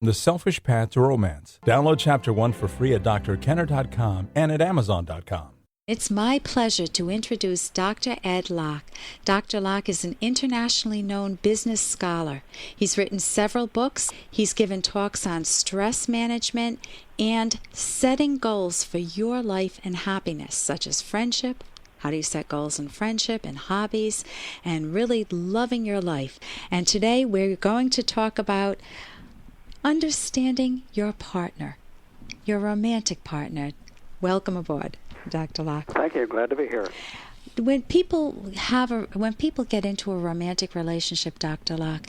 The Selfish Path to Romance. Download Chapter 1 for free at drkenner.com and at amazon.com. It's my pleasure to introduce Dr. Ed Locke. Dr. Locke is an internationally known business scholar. He's written several books. He's given talks on stress management and setting goals for your life and happiness, such as friendship. How do you set goals in friendship and hobbies and really loving your life? And today we're going to talk about understanding your partner, your romantic partner. Welcome aboard, Dr. Locke. Thank you. Glad to be here. When people get into a romantic relationship, Dr. Locke,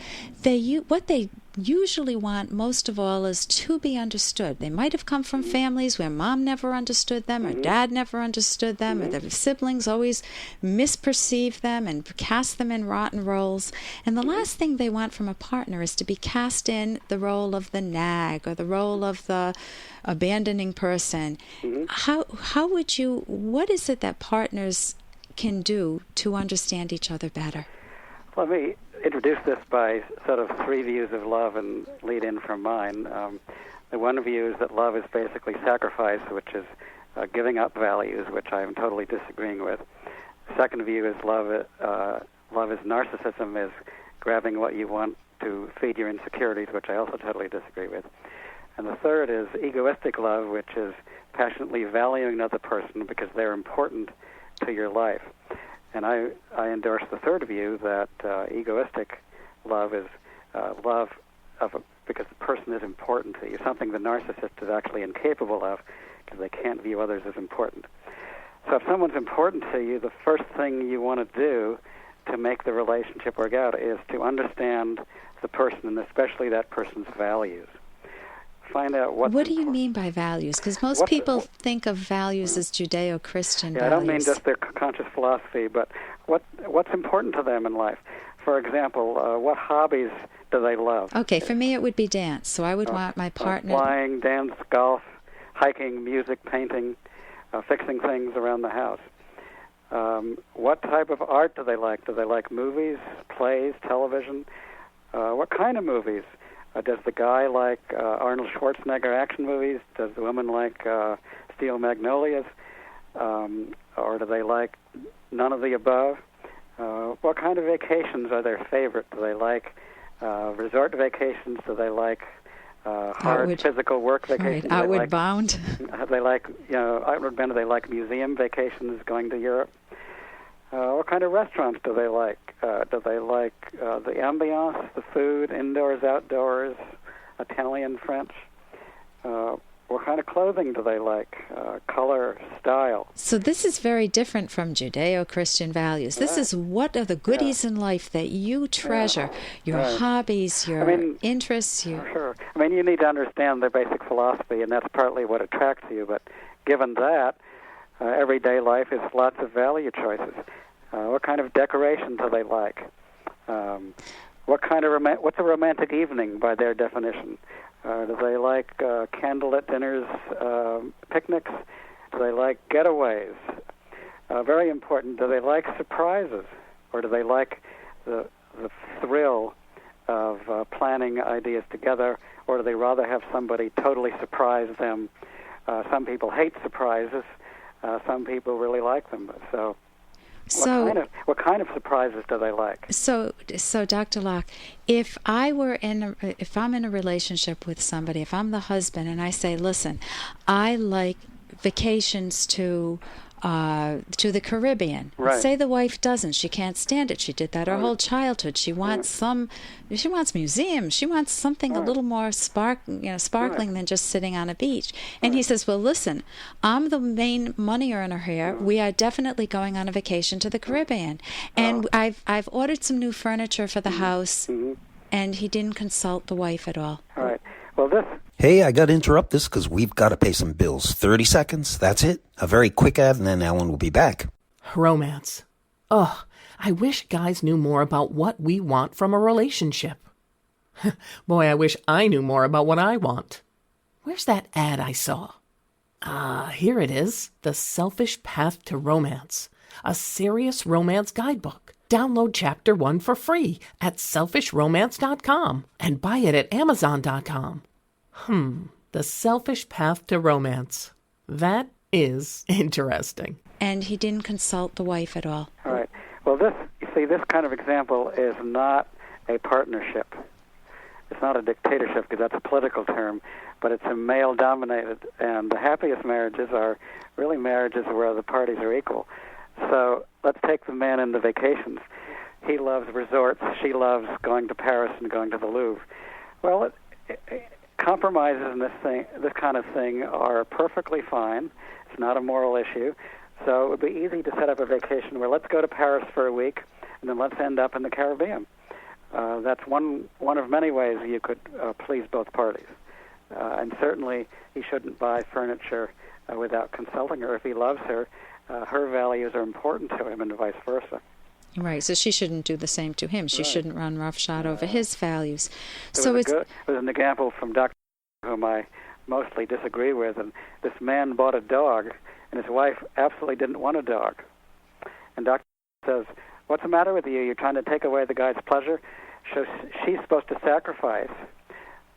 what they usually want most of all is to be understood. They might have come from families where mom never understood them or dad never understood them, or their siblings always misperceived them and cast them in rotten roles. And the last thing they want from a partner is to be cast in the role of the nag or the role of the abandoning person. What is it that partners can do to understand each other better? Let me introduce this by sort of three views of love and lead in from mine. The one view is that love is basically sacrifice, which is giving up values, which I am totally disagreeing with. The second view is love is narcissism, is grabbing what you want to feed your insecurities, which I also totally disagree with. And the third is egoistic love, which is passionately valuing another person because they're important to your life. And I endorse the third view that egoistic love is love because the person is important to you, something the narcissist is actually incapable of because they can't view others as important. So if someone's important to you, the first thing you want to do to make the relationship work out is to understand the person, and especially that person's values. Find out what do you mean by values? Because most people think of values as Judeo-Christian values. I don't mean just their conscious philosophy, but what's important to them in life. For example, what hobbies do they love? Okay, for me it would be dance. So I would want my partner... Flying, dance, golf, hiking, music, painting, fixing things around the house. What type of art do they like? Do they like movies, plays, television? What kind of movies? Does the guy like Arnold Schwarzenegger action movies? Does the woman like Steel Magnolias? Or do they like none of the above? What kind of vacations are their favorite? Do they like resort vacations? Do they like hard physical work vacations? Right, outward bound. They like, outward bound. Do they like museum vacations, going to Europe? What kind of restaurants do they like? Do they like the ambiance, the food, indoors, outdoors, Italian, French? What kind of clothing do they like? Color, style. So this is very different from Judeo-Christian values. This is what are the goodies in life that you treasure, your hobbies, your interests. Sure. I mean, you need to understand their basic philosophy, and that's partly what attracts you. But given that, everyday life is lots of value choices. What kind of decoration do they like? What's a romantic evening by their definition? Do they like candlelit dinners, picnics? Do they like getaways? Very important. Do they like surprises, or do they like the thrill of planning ideas together, or do they rather have somebody totally surprise them? Some people hate surprises. Some people really like them. So what kind of surprises do they like? So Dr. Locke, if I'm in a relationship with somebody, if I'm the husband and I say, listen, I like vacations to the Caribbean. Right. Say the wife doesn't. She can't stand it. She did that her whole childhood. She wants she wants museums. She wants something a little more sparkling than just sitting on a beach. And he says, well, listen, I'm the main money earner here. We are definitely going on a vacation to the Caribbean. And I've ordered some new furniture for the house. And he didn't consult the wife at all. All right. Well, Hey, I got to interrupt this because we've got to pay some bills. 30 seconds, that's it. A very quick ad, and then Alan will be back. Romance. Ugh, I wish guys knew more about what we want from a relationship. Boy, I wish I knew more about what I want. Where's that ad I saw? Here it is. The Selfish Path to Romance. A serious romance guidebook. Download Chapter 1 for free at selfishromance.com and buy it at amazon.com. The selfish path to romance. That is interesting. And he didn't consult the wife at all. All right. Well, this kind of example is not a partnership. It's not a dictatorship, because that's a political term, but it's a male-dominated, and the happiest marriages are really marriages where the parties are equal. So let's take the man into vacations. He loves resorts. She loves going to Paris and going to the Louvre. Well, compromises in this kind of thing are perfectly fine. It's not a moral issue. So it would be easy to set up a vacation where let's go to Paris for a week, and then let's end up in the Caribbean. That's one of many ways you could please both parties. And certainly he shouldn't buy furniture without consulting her. If he loves her, her values are important to him, and vice versa. Right, so she shouldn't do the same to him. She shouldn't run roughshod over his values. There was an example from Dr. whom I mostly disagree with, and this man bought a dog, and his wife absolutely didn't want a dog. And Dr. says, "What's the matter with you? You're trying to take away the guy's pleasure?" So she's supposed to sacrifice,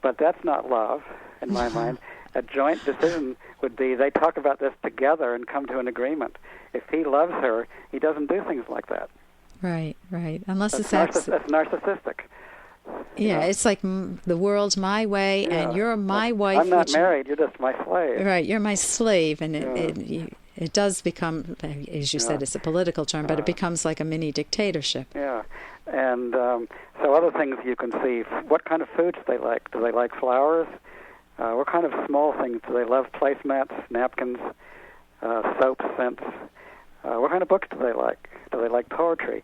but that's not love, in my mind. A joint decision would be they talk about this together and come to an agreement. If he loves her, he doesn't do things like that. Right. Unless that's narcissistic. Yeah, it's like the world's my way, and you're my wife. I'm not married. You're just my slave. Right, you're my slave, and it does become, as you said, it's a political term, but it becomes like a mini dictatorship. Yeah, and so other things you can see. What kind of foods do they like? Do they like flowers? What kind of small things? Do they love placemats, napkins, soap, scents? What kind of books do they like? Do they like poetry?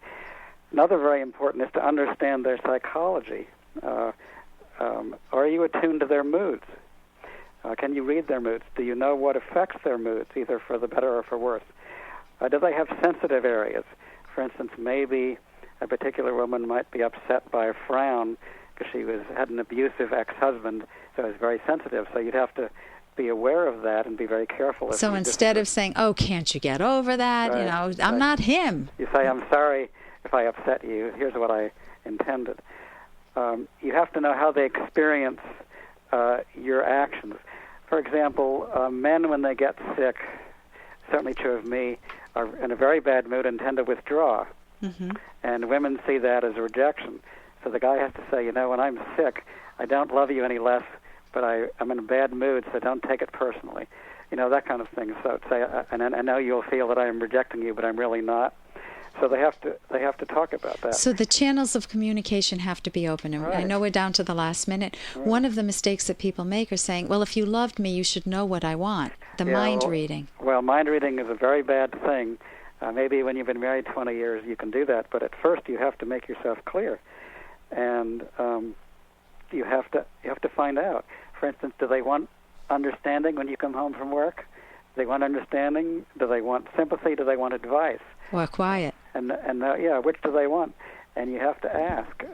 Another very important is to understand their psychology. Are you attuned to their moods? Can you read their moods? Do you know what affects their moods, either for the better or for worse? Do they have sensitive areas? For instance, maybe a particular woman might be upset by a frown because she had an abusive ex-husband, so it's very sensitive. So you'd have to be aware of that and be very careful. So instead of saying, "Oh, can't you get over that?" Right, I'm not him. You say, "I'm sorry if I upset you. Here's what I intended." You have to know how they experience your actions. For example, men, when they get sick, certainly true of me, are in a very bad mood and tend to withdraw. Mm-hmm. And women see that as a rejection. So the guy has to say, when I'm sick, I don't love you any less, but I'm in a bad mood, so don't take it personally. That kind of thing. So say, and I know you'll feel that I am rejecting you, but I'm really not. So they have to talk about that. So the channels of communication have to be open. And right. I know we're down to the last minute. Right. One of the mistakes that people make are saying, "Well, if you loved me, you should know what I want." Mind reading. Well, mind reading is a very bad thing. Maybe when you've been married 20 years, you can do that. But at first, you have to make yourself clear, and you have to find out. For instance, do they want understanding when you come home from work? Do they want understanding? Do they want sympathy? Do they want advice? Or quiet. And which do they want? And you have to ask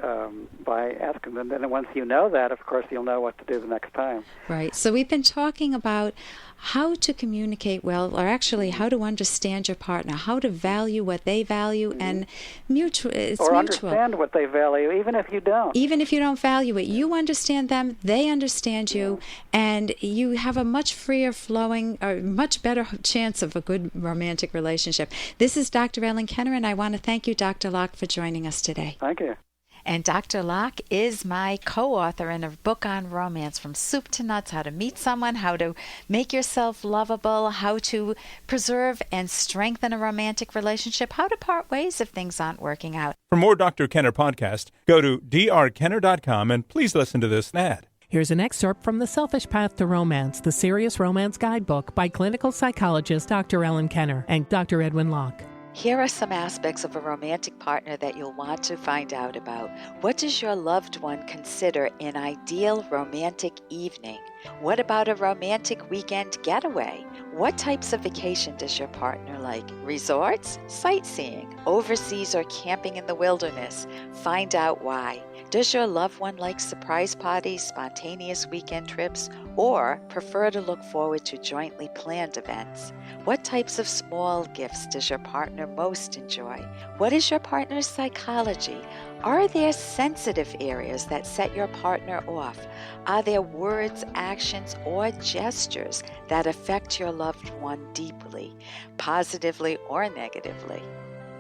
by asking them. And then once you know that, of course, you'll know what to do the next time. Right. So we've been talking about how to communicate well, or actually how to understand your partner, how to value what they value, and it's mutual. Understand what they value, even if you don't. Even if you don't value it, you understand them, they understand you, and you have a much freer flowing, or much better chance of a good romantic relationship. This is Dr. Edwin Kenner, and I want to thank you, Dr. Locke, for joining us today. Thank you. And Dr. Locke is my co-author in a book on romance, From Soup to Nuts: How to Meet Someone, How to Make Yourself Lovable, How to Preserve and Strengthen a Romantic Relationship, How to Part Ways if things aren't working out. For more Dr. Kenner podcast, go to drkenner.com and please listen to this ad. Here's an excerpt from The Selfish Path to Romance, the Serious Romance Guidebook by clinical psychologist Dr. Edwin Kenner and Dr. Edwin Locke. Here are some aspects of a romantic partner that you'll want to find out about. What does your loved one consider an ideal romantic evening? What about a romantic weekend getaway? What types of vacation does your partner like? Resorts? Sightseeing? Overseas or camping in the wilderness? Find out why. Does your loved one like surprise parties, spontaneous weekend trips, or prefer to look forward to jointly planned events? What types of small gifts does your partner most enjoy? What is your partner's psychology? Are there sensitive areas that set your partner off? Are there words, actions, or gestures that affect your loved one deeply, positively or negatively?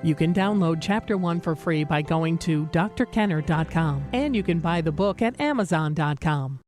You can download Chapter 1 for free by going to drkenner.com, and you can buy the book at amazon.com.